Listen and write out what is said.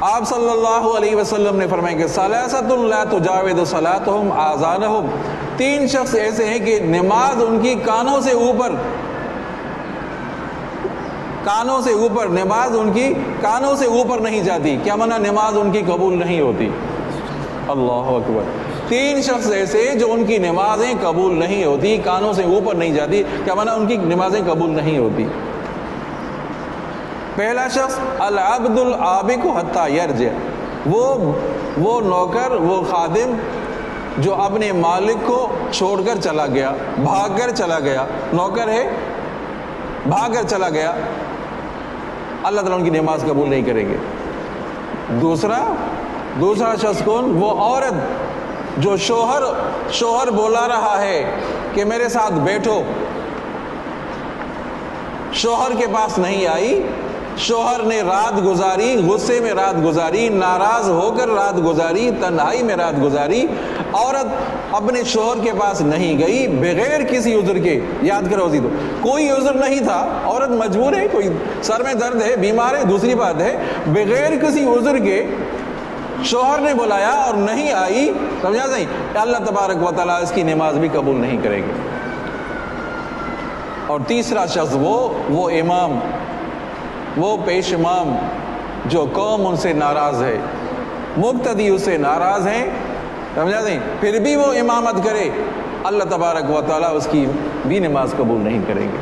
آپ صلی اللہ علیہ وسلم نے فرمایا کہ ثلاثۃ لا تجاوز صلاتهم آذانهم، 3 شخص ایسے ہیں کہ نماز ان کی کانوں سے اوپر نماز ان کی کانوں سے اوپر نہیں جاتی۔ کیا معنی؟ نماز ان کی قبول نہیں ہوتی۔ اللہ اکبر۔ 3 شخص ایسے جو ان کی نمازیں قبول نہیں ہوتی، کانوں سے اوپر نہیں جاتی، کیا معنی؟ ان کی نمازیں قبول نہیں ہوتی۔ پہلا شخص العبد العابق حتی یرجع، وہ نوکر، وہ خادم جو اپنے مالک کو چھوڑ کر چلا گیا، بھاگ کر چلا گیا، نوکر ہے بھاگ کر چلا گیا، اللہ تعالیٰ ان کی نماز قبول نہیں کریں گے۔ دوسرا شخص کون؟ وہ عورت جو شوہر بولا رہا ہے کہ میرے ساتھ بیٹھو، شوہر کے پاس نہیں آئی، شوہر نے رات گزاری، غصے میں رات گزاری، ناراض ہو کر رات گزاری، تنہائی میں رات گزاری، عورت اپنے شوہر کے پاس نہیں گئی بغیر کسی عذر کے۔ یاد کرو تو کوئی عذر نہیں تھا، عورت مجبور ہے، کوئی سر میں درد ہے، بیمار ہے، دوسری بات ہے، بغیر کسی عذر کے شوہر نے بلایا اور نہیں آئی، سمجھا نہیں؟ اللہ تبارک و تعالیٰ اس کی نماز بھی قبول نہیں کرے گے۔ اور تیسرا شخص وہ امام، وہ پیش امام جو قوم ان سے ناراض ہے، مقتدی اس سے ناراض ہیں، سمجھا نہیں؟ پھر بھی وہ امامت کرے، اللہ تبارک و تعالیٰ اس کی بھی نماز قبول نہیں کریں گے۔